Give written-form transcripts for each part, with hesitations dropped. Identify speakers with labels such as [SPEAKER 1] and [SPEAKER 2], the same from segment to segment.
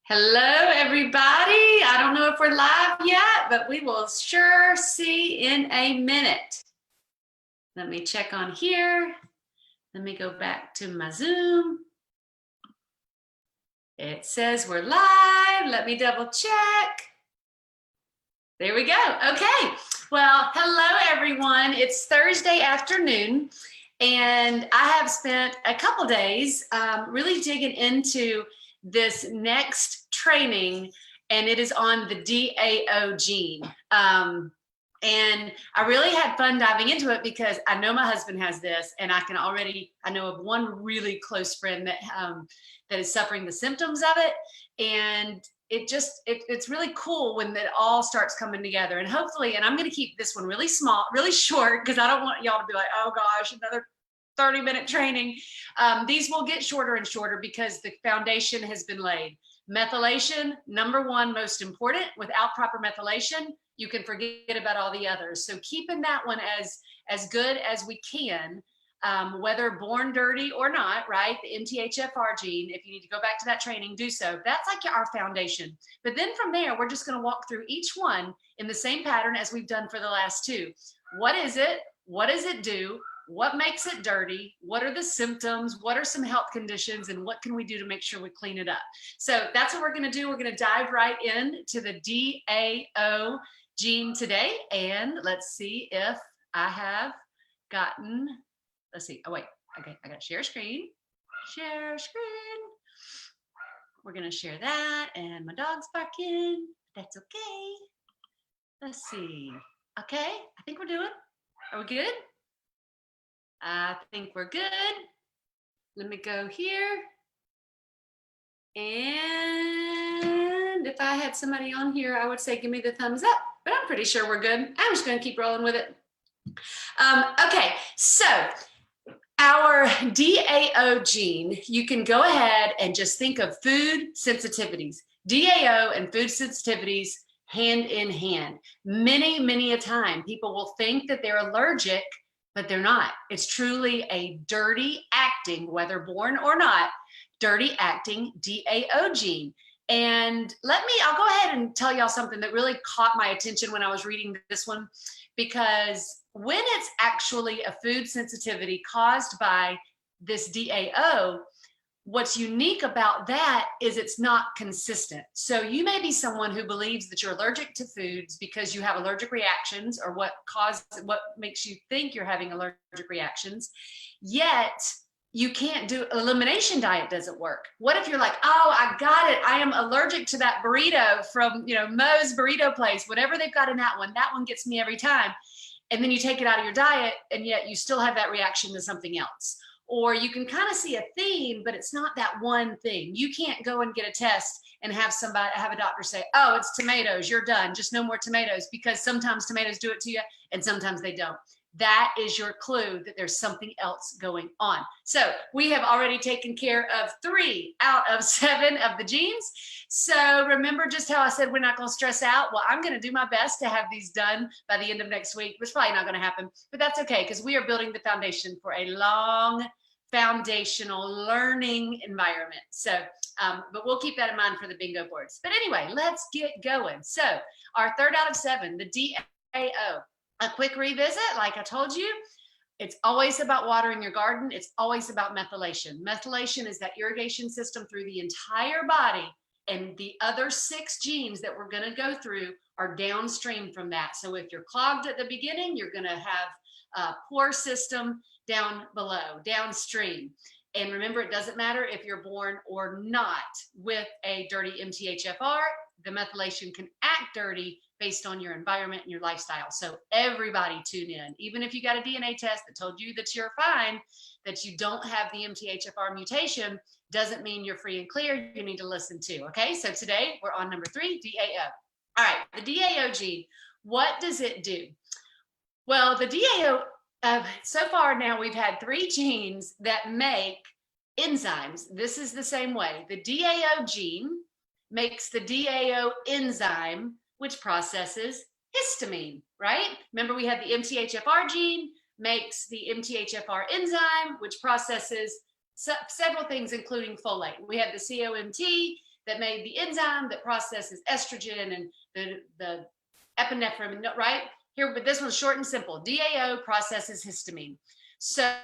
[SPEAKER 1] Hello, everybody. I don't know if we're live yet, but we will sure see in a minute. Let me check on here. Let me go back to my Zoom. It says we're live. Let me double check. There we go. Okay. Well, hello, everyone. It's Thursday afternoon, and I have spent a couple days really digging into this next training, and it is on the DAO gene. And I really had fun diving into it because I know my husband has this, and I know of one really close friend that that is suffering the symptoms of it. And it's really cool when it all starts coming together. And hopefully, and I'm going to keep this one really small, really short, because I don't want y'all to be like, oh gosh, another 30-minute training. These will get shorter and shorter because the foundation has been laid. Methylation, number one, most important. Without proper methylation, you can forget about all the others. So keeping that one as good as we can, whether born dirty or not, right? The MTHFR gene, if you need to go back to that training, do so. That's like our foundation. But then from there, we're just going to walk through each one in the same pattern as we've done for the last two. What is it? What does it do? What makes it dirty? What are the symptoms? What are some health conditions? And what can we do to make sure we clean it up? So that's what we're going to do. We're going to dive right in to the DAO gene today. And let's see if I have gotten, let's see. Oh, wait. Okay. I got share screen. Share screen. We're going to share that. And my dog's barking. That's okay. Let's see. Okay. I think we're doing. Are we good? I think we're good. Let me go here. And if I had somebody on here, I would say, give me the thumbs up, but I'm pretty sure we're good. I'm just going to keep rolling with it. Okay, so our DAO gene, you can go ahead and just think of food sensitivities. DAO and food sensitivities hand in hand. Many a time, people will think that they're allergic, but they're not. It's truly a dirty acting, whether born or not, dirty acting DAO gene. And I'll go ahead and tell y'all something that really caught my attention when I was reading this one, because when it's actually a food sensitivity caused by this DAO, what's unique about that is it's not consistent. So you may be someone who believes that you're allergic to foods because you have allergic reactions, or what makes you think you're having allergic reactions, yet you can't do elimination diet. Doesn't work. What if you're like, oh, I got it. I am allergic to that burrito from, Moe's burrito place, whatever they've got in that one gets me every time. And then you take it out of your diet, and yet you still have that reaction to something else. Or you can kind of see a theme, but it's not that one thing. You can't go and get a test and have a doctor say, oh, it's tomatoes, you're done, just no more tomatoes, because sometimes tomatoes do it to you and sometimes they don't. That is your clue that there's something else going on. So we have already taken care of 3 out of 7 of the genes. So remember just how I said we're not going to stress out? Well, I'm going to do my best to have these done by the end of next week, which is probably not going to happen, but that's okay, because we are building the foundation for a long foundational learning environment. So, but we'll keep that in mind for the bingo boards. But anyway, let's get going. So our 3rd out of 7, the DAO. A quick revisit, like I told you, it's always about watering your garden. It's always about methylation. Methylation is that irrigation system through the entire body, and the other 6 genes that we're going to go through are downstream from that. So if you're clogged at the beginning, you're going to have a poor system down below, downstream. And remember, it doesn't matter if you're born or not with a dirty MTHFR. The methylation can act dirty based on your environment and your lifestyle. So everybody tune in. Even if you got a DNA test that told you that you're fine, that you don't have the MTHFR mutation, doesn't mean you're free and clear. You need to listen to. Okay, so today we're on number 3, DAO. All right, the DAO gene, what does it do? Well, the DAO, so far now we've had 3 genes that make enzymes. This is the same way. The DAO gene makes the DAO enzyme, which processes histamine, right? Remember, we had the MTHFR gene makes the MTHFR enzyme, which processes several things, including folate. We have the COMT that made the enzyme that processes estrogen and the epinephrine, right? Here, but this one's short and simple. DAO processes histamine. So,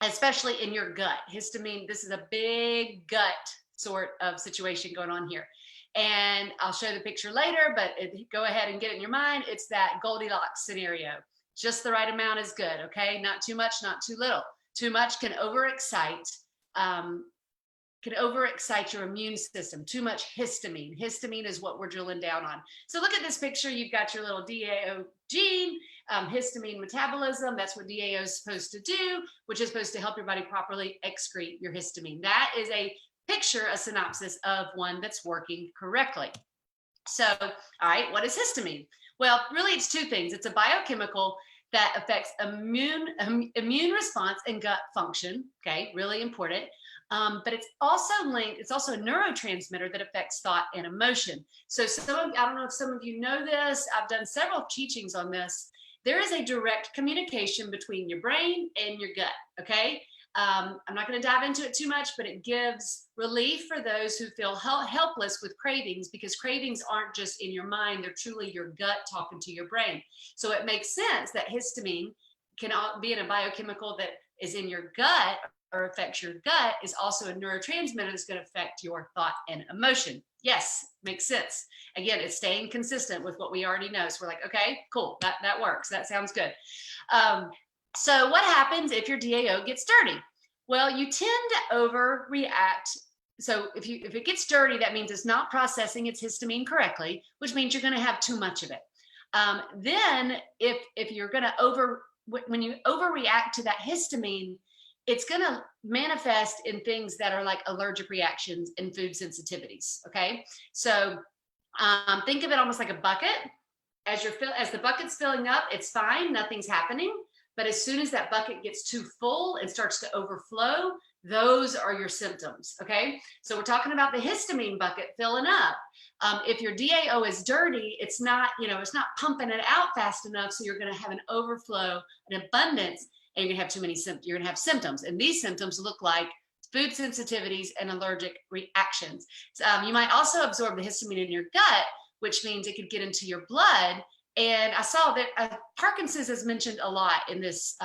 [SPEAKER 1] especially in your gut, histamine, this is a big gut sort of situation going on here. And I'll show the picture later, but go ahead and get it in your mind. It's that Goldilocks scenario. Just the right amount is good, okay? Not too much, not too little. Too much can overexcite your immune system. Too much histamine. Histamine is what we're drilling down on. So look at this picture. You've got your little DAO gene, histamine metabolism. That's what DAO is supposed to do, which is supposed to help your body properly excrete your histamine. That is a picture, a synopsis of one that's working correctly. So, all right, what is histamine? Well, really it's two things. It's a biochemical that affects immune response and gut function, okay, really important. But it's also linked, it's also a neurotransmitter that affects thought and emotion. So I don't know if some of you know this, I've done several teachings on this. There is a direct communication between your brain and your gut, okay? I'm not going to dive into it too much, but it gives relief for those who feel helpless with cravings, because cravings aren't just in your mind, they're truly your gut talking to your brain. So it makes sense that histamine can be in a biochemical that is in your gut or affects your gut, is also a neurotransmitter that's going to affect your thought and emotion. Yes, makes sense. Again, it's staying consistent with what we already know. So we're like, okay, cool, that works. That sounds good. So what happens if your DAO gets dirty? Well, you tend to overreact. So if it gets dirty, that means it's not processing its histamine correctly, which means you're going to have too much of it. Then if you're going to when you overreact to that histamine, it's going to manifest in things that are like allergic reactions and food sensitivities. Okay. So think of it almost like a bucket. As the bucket's filling up, it's fine. Nothing's happening. But as soon as that bucket gets too full and starts to overflow, those are your symptoms, okay? So we're talking about the histamine bucket filling up. If your DAO is dirty, it's not pumping it out fast enough, so you're gonna have an overflow, an abundance, and you're gonna have too many symptoms. You're gonna have symptoms, and these symptoms look like food sensitivities and allergic reactions. You might also absorb the histamine in your gut, which means it could get into your blood. And I saw that Parkinson's is mentioned a lot in this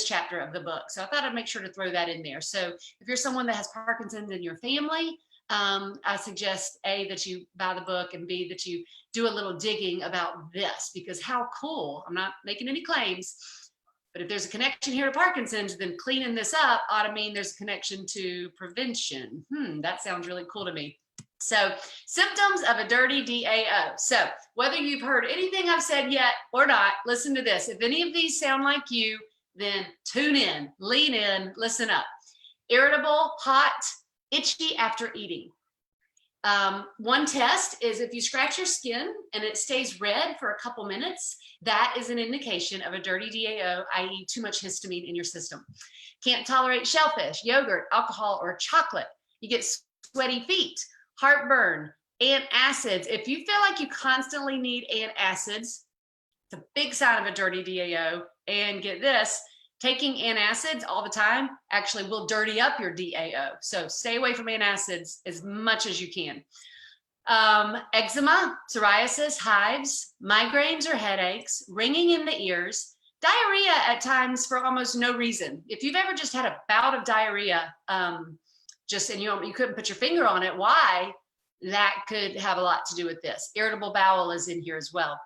[SPEAKER 1] chapter of the book. So I thought I'd make sure to throw that in there. So if you're someone that has Parkinson's in your family, I suggest A, that you buy the book, and B, that you do a little digging about this, because how cool, I'm not making any claims, but if there's a connection here to Parkinson's, then cleaning this up ought to mean there's a connection to prevention. That sounds really cool to me. So symptoms of a dirty DAO. So whether you've heard anything I've said yet or not, listen to this. If any of these sound like you, then tune in, lean in, listen up. Irritable, hot, itchy after eating. One test is if you scratch your skin and it stays red for a couple minutes, that is an indication of a dirty DAO, i.e. too much histamine in your system. Can't tolerate shellfish, yogurt, alcohol, or chocolate. You get sweaty feet, heartburn, antacids. If you feel like you constantly need antacids, it's a big sign of a dirty DAO. And get this, taking antacids all the time actually will dirty up your DAO. So stay away from antacids as much as you can. Eczema, psoriasis, hives, migraines or headaches, ringing in the ears, diarrhea at times for almost no reason. If you've ever just had a bout of diarrhea, and you couldn't put your finger on it, why? That could have a lot to do with this. Irritable bowel is in here as well.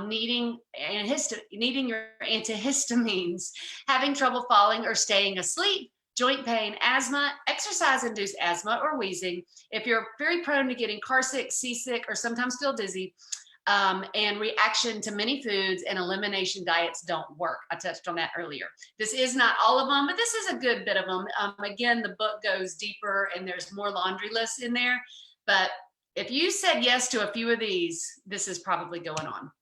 [SPEAKER 1] Needing your antihistamines, having trouble falling or staying asleep, joint pain, asthma, exercise-induced asthma or wheezing. If you're very prone to getting car sick, seasick, or sometimes feel dizzy, and reaction to many foods and elimination diets don't work. I touched on that earlier. This is not all of them, but this is a good bit of them. Again, the book goes deeper and there's more laundry lists in there. But if you said yes to a few of these, this is probably going on.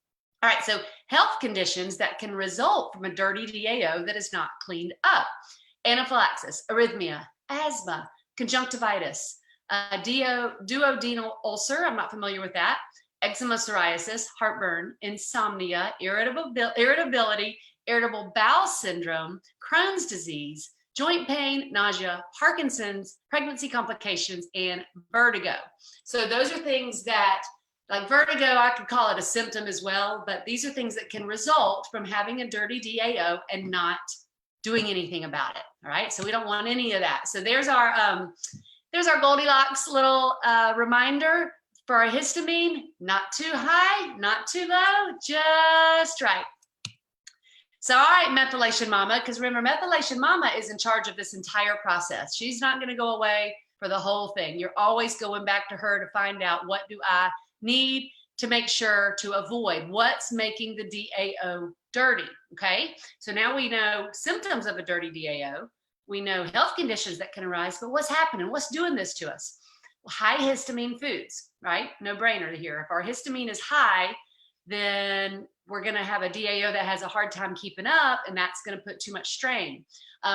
[SPEAKER 1] All right, so health conditions that can result from a dirty DAO that is not cleaned up. Anaphylaxis, arrhythmia, asthma, conjunctivitis, duodenal ulcer, I'm not familiar with that, eczema, psoriasis, heartburn, insomnia, irritability, irritable bowel syndrome, Crohn's disease, joint pain, nausea, Parkinson's, pregnancy complications, and vertigo. So those are things that, like vertigo, I could call it a symptom as well, but these are things that can result from having a dirty DAO and not doing anything about it. All right, so we don't want any of that. So there's our Goldilocks little reminder for our histamine. Not too high, not too low, just right. So, all right, methylation mama, because remember, methylation mama is in charge of this entire process. She's not going to go away for the whole thing. You're always going back to her to find out, what do I need to make sure to avoid what's making the DAO dirty. Okay, so now we know symptoms of a dirty DAO. We know health conditions that can arise, but what's happening? What's doing this to us? Well, high histamine foods, right? No brainer here. If our histamine is high, then we're going to have a DAO that has a hard time keeping up, and that's going to put too much strain.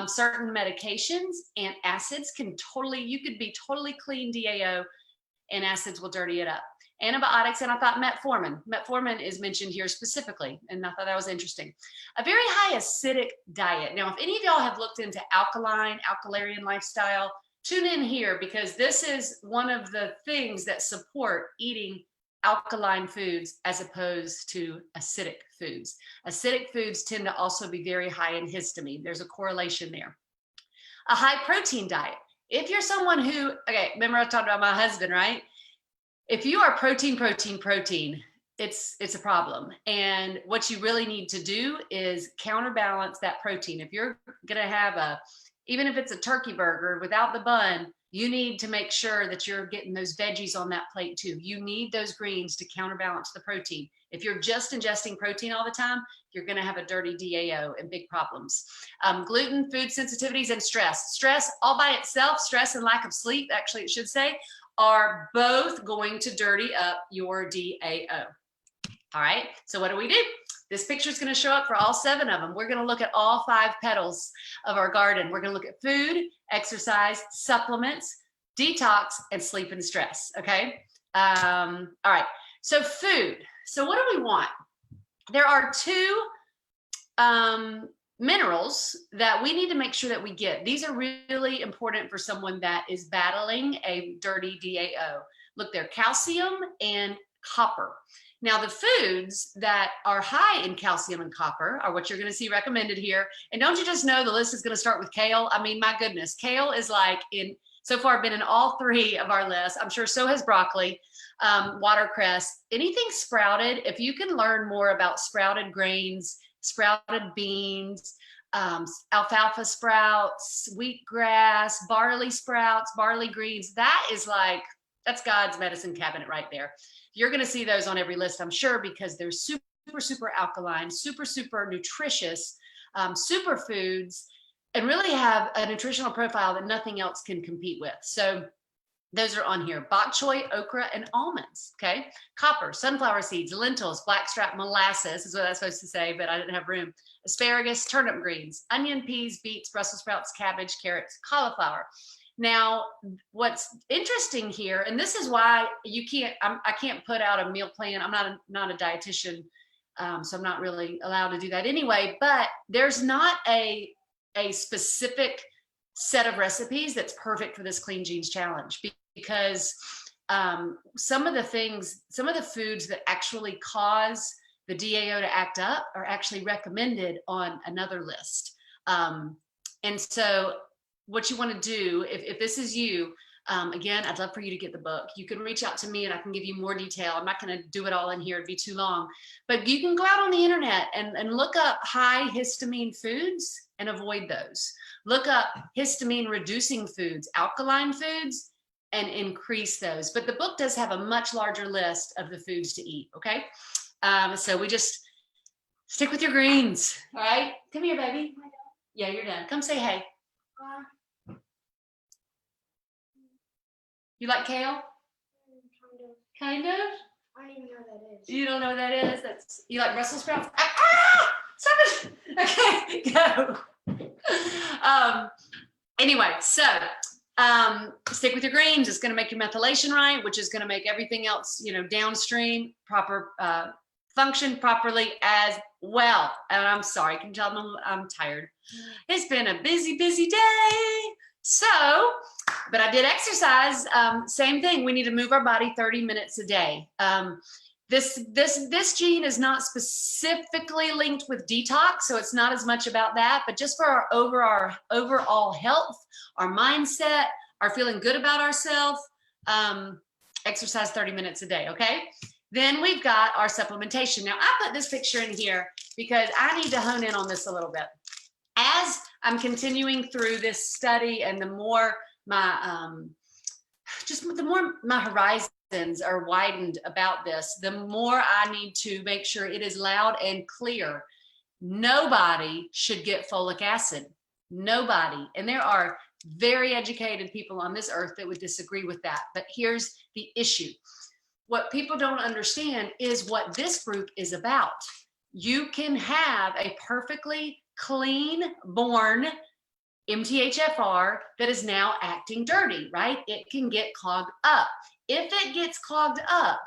[SPEAKER 1] Certain medications and acids can you could be totally clean DAO, and acids will dirty it up. Antibiotics, and I thought metformin is mentioned here specifically, and I thought that was interesting. A very high acidic diet. Now, if any of y'all have looked into alkaline lifestyle, tune in here, because this is one of the things that support eating alkaline foods as opposed to acidic foods. Acidic foods tend to also be very high in histamine. There's a correlation there. A high protein diet. If you're someone who, okay, remember I talked about my husband, right? If you are protein, it's a problem. And what you really need to do is counterbalance that protein. If you're going to have even if it's a turkey burger without the bun, you need to make sure that you're getting those veggies on that plate too. You need those greens to counterbalance the protein. If you're just ingesting protein all the time, you're going to have a dirty DAO and big problems. Gluten, food sensitivities, and stress. Stress all by itself, stress and lack of sleep, actually it should say, are both going to dirty up your DAO. All right, so what do? This picture is going to show up for all 7 of them. We're going to look at all 5 petals of our garden. We're going to look at food, exercise, supplements, detox, and sleep and stress. Okay. All right. So food. So what do we want? There are 2 minerals that we need to make sure that we get. These are really important for someone that is battling a dirty DAO. Look, they're calcium and copper. Now, the foods that are high in calcium and copper are what you're going to see recommended here. And don't you just know the list is going to start with kale? I mean, my goodness, kale is like so far been in all 3 of our lists. I'm sure so has broccoli, watercress, anything sprouted. If you can learn more about sprouted grains, sprouted beans, alfalfa sprouts, wheatgrass, barley sprouts, barley greens, that's God's medicine cabinet right there. You're going to see those on every list, I'm sure, because they're super alkaline, super nutritious, superfoods, and really have a nutritional profile that nothing else can compete with. So those are on here: bok choy, okra, and almonds. Okay, copper, sunflower seeds, lentils, blackstrap molasses is what I was supposed to say, but I didn't have room. Asparagus, turnip greens, onion, peas, beets, Brussels sprouts, cabbage, carrots, cauliflower. Now, what's interesting here, and this is why I can't put out a meal plan. I'm not a dietitian, so I'm not really allowed to do that anyway. But there's not a specific set of recipes that's perfect for this Clean Genes Challenge, because some of the foods that actually cause the DAO to act up are actually recommended on another list. And so what you want to do, if this is you, again, I'd love for you to get the book. You can reach out to me and I can give you more detail. I'm not going to do it all in here. It'd be too long. But you can go out on the internet and look up high histamine foods and avoid those. Look up histamine reducing foods, alkaline foods, and increase those. But the book does have a much larger list of the foods to eat, okay? So we just stick with your greens, all right? Come here, baby. Yeah, you're done. Come say hey. You like kale? Kind of?
[SPEAKER 2] I don't even know what that is.
[SPEAKER 1] You don't know what that is? You like Brussels sprouts? Stop it! Okay, go. Anyway, so stick with your greens. It's going to make your methylation right, which is going to make everything else, downstream, proper function properly as well. And I'm sorry, can you tell I'm tired? It's been a busy, busy day. So, but I did exercise. Same thing. We need to move our body 30 minutes a day. This gene is not specifically linked with detox, so it's not as much about that, but just for our overall health, our mindset, our feeling good about ourselves, exercise 30 minutes a day, okay? Then we've got our supplementation. Now, I put this picture in here because I need to hone in on this a little bit. As I'm continuing through this study, and the more my horizons are widened about this, the more I need to make sure it is loud and clear. Nobody should get folic acid. Nobody. And there are very educated people on this earth that would disagree with that. But here's the issue. What people don't understand is what this group is about. You can have a perfectly clean born MTHFR that is now acting dirty, right? It can get clogged up. If it gets clogged up,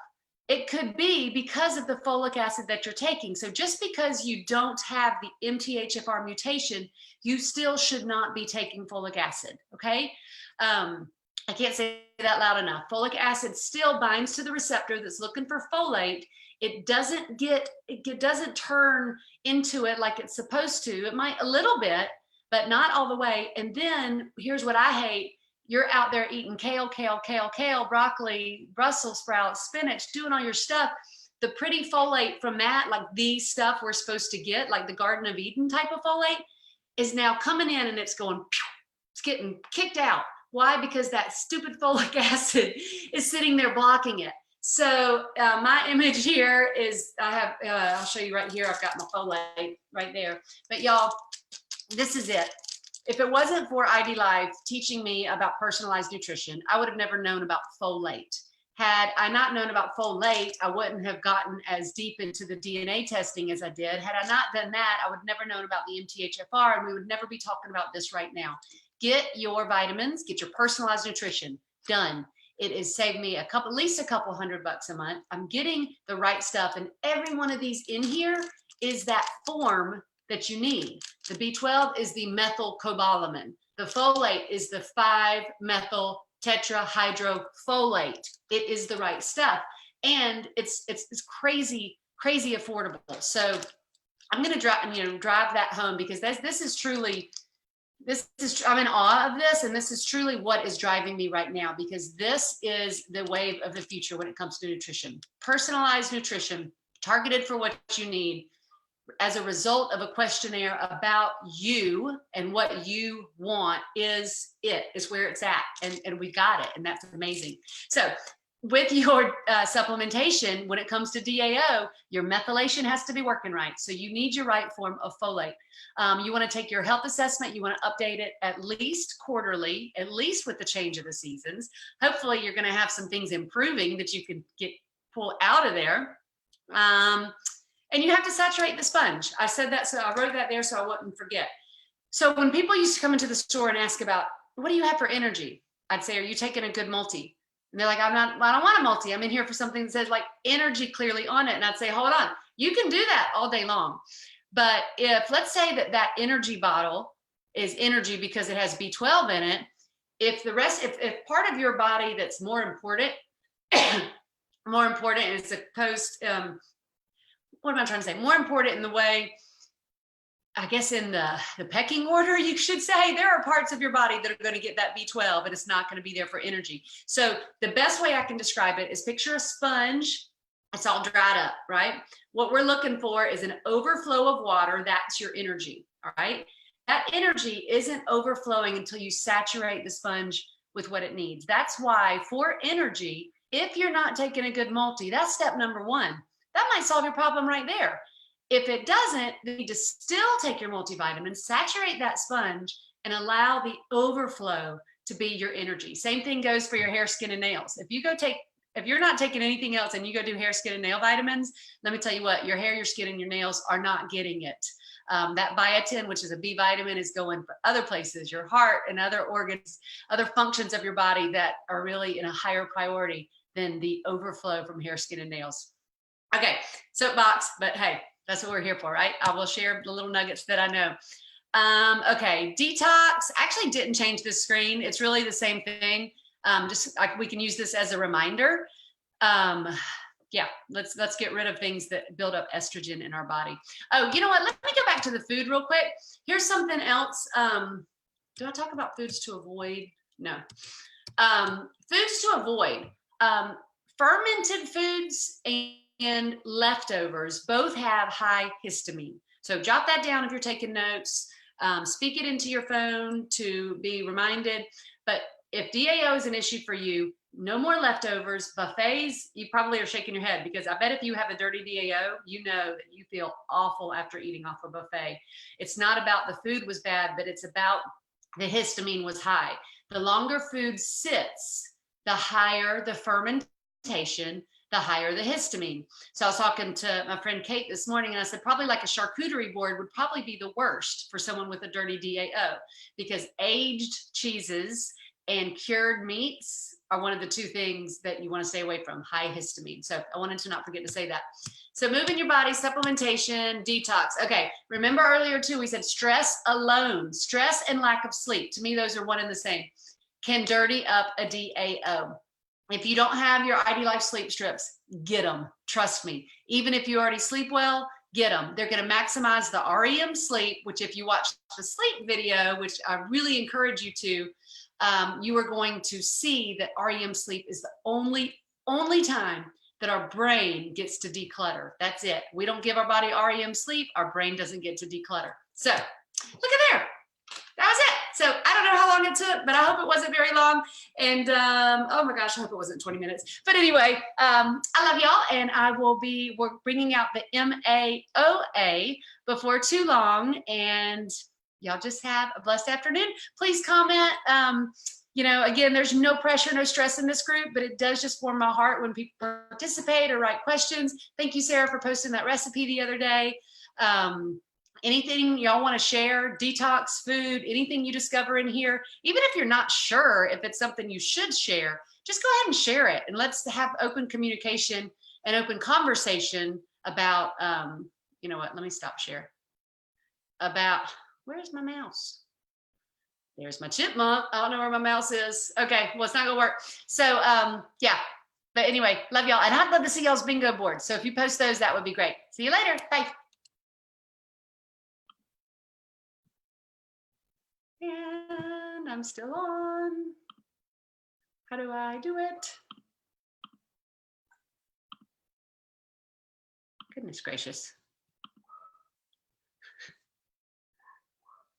[SPEAKER 1] it could be because of the folic acid that you're taking. So just because you don't have the MTHFR mutation, you still should not be taking folic acid, okay? I can't say that loud enough. Folic acid still binds to the receptor that's looking for folate. It doesn't turn into it like it's supposed to. It might a little bit, but not all the way. And then here's what I hate. You're out there eating kale, broccoli, Brussels sprouts, spinach, doing all your stuff. The pretty folate from that, like the stuff we're supposed to get, like the Garden of Eden type of folate, is now coming in and it's going, it's getting kicked out. Why? Because that stupid folic acid is sitting there blocking it. So my image here is, I have, I'll show you right here. I've got my folate right there. But y'all, this is it. If it wasn't for ID Live teaching me about personalized nutrition, I would have never known about folate. Had I not known about folate, I wouldn't have gotten as deep into the DNA testing as I did. Had I not done that, I would have never known about the MTHFR, and we would never be talking about this right now. Get your vitamins, get your personalized nutrition done. It has saved me at least a couple $100 a month. I'm getting the right stuff, and every one of these in here is that form that you need. The B12 is the methylcobalamin. The folate is the 5-methyl tetrahydrofolate. It is the right stuff, and it's crazy affordable. So I'm going to drive that home, because this is truly. I'm in awe of this, and this is truly what is driving me right now, because this is the wave of the future when it comes to nutrition. Personalized nutrition, targeted for what you need, as a result of a questionnaire about you and what you want is where it's at, and we got it, and that's amazing. So with your supplementation, when it comes to DAO, your methylation has to be working right. So you need your right form of folate. You want to take your health assessment. You want to update it at least quarterly, at least with the change of the seasons. Hopefully you're going to have some things improving that you can pull out of there. And you have to saturate the sponge. I said that, so I wrote that there so I wouldn't forget. So when people used to come into the store and ask about, what do you have for energy? I'd say, are you taking a good multi? And they're like, I don't want a multi. I'm in here for something that says like energy clearly on it. And I'd say, hold on, you can do that all day long. But if, let's say that energy bottle is energy because it has B12 in it, if part of your body that's more important is supposed, what am I trying to say? More important in the way, I guess in the pecking order, you should say, there are parts of your body that are going to get that B12, and it's not going to be there for energy. So the best way I can describe it is picture a sponge. It's all dried up, right? What we're looking for is an overflow of water. That's your energy, all right? That energy isn't overflowing until you saturate the sponge with what it needs. That's why for energy, if you're not taking a good multi, that's step number one. That might solve your problem right there. If it doesn't, you need to still take your multivitamin, saturate that sponge, and allow the overflow to be your energy. Same thing goes for your hair, skin, and nails. If you're not taking anything else and you go do hair, skin, and nail vitamins, let me tell you what, your hair, your skin, and your nails are not getting it. That biotin, which is a B vitamin, is going for other places, your heart and other organs, other functions of your body that are really in a higher priority than the overflow from hair, skin, and nails. Okay, soapbox, but hey, that's what we're here for, right? I will share the little nuggets that I know. Okay, detox. Actually didn't change this screen. It's really the same thing. Just like we can use this as a reminder. Yeah, let's get rid of things that build up estrogen in our body. Oh, you know what? Let me go back to the food real quick. Here's something else. Do I talk about foods to avoid? No. Foods to avoid. Fermented foods and leftovers both have high histamine. So jot that down if you're taking notes. Speak it into your phone to be reminded. But if DAO is an issue for you, no more leftovers. Buffets, you probably are shaking your head because I bet if you have a dirty DAO, you know that you feel awful after eating off a buffet. It's not about the food was bad, but it's about the histamine was high. The longer food sits, the higher the fermentation, the higher the histamine. So I was talking to my friend Kate this morning and I said, probably like a charcuterie board would probably be the worst for someone with a dirty DAO because aged cheeses and cured meats are one of the two things that you want to stay away from, high histamine. So I wanted to not forget to say that. So moving your body, supplementation, detox. Okay, remember earlier too, we said stress alone, stress and lack of sleep. To me, those are one and the same. Can dirty up a DAO. If you don't have your ID Life sleep strips, get them. Trust me. Even if you already sleep well, get them. They're going to maximize the REM sleep, which if you watch the sleep video, which I really encourage you to, you are going to see that REM sleep is the only time that our brain gets to declutter. That's it. We don't give our body REM sleep. Our brain doesn't get to declutter. So look at there. That was it. So I don't know how long it took, but I hope it wasn't very long. And oh my gosh, I hope it wasn't 20 minutes. But anyway, I love y'all, and we're bringing out the MAOA before too long, and y'all just have a blessed afternoon. Please comment. You know, again, there's no pressure, no stress in this group, but it does just warm my heart when people participate or write questions. Thank you, Sarah, for posting that recipe the other day. Anything y'all want to share, detox, food, anything you discover in here, even if you're not sure if it's something you should share, just go ahead and share it. And let's have open communication and open conversation about, you know what, let me stop share. About, where's my mouse? There's my chipmunk. I don't know where my mouse is. Okay, well, it's not gonna work. So yeah, but anyway, love y'all. And I'd love to see y'all's bingo board. So if you post those, that would be great. See you later, bye. And I'm still on. How do I do it? Goodness gracious.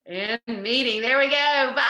[SPEAKER 1] And meeting, there we go, bye.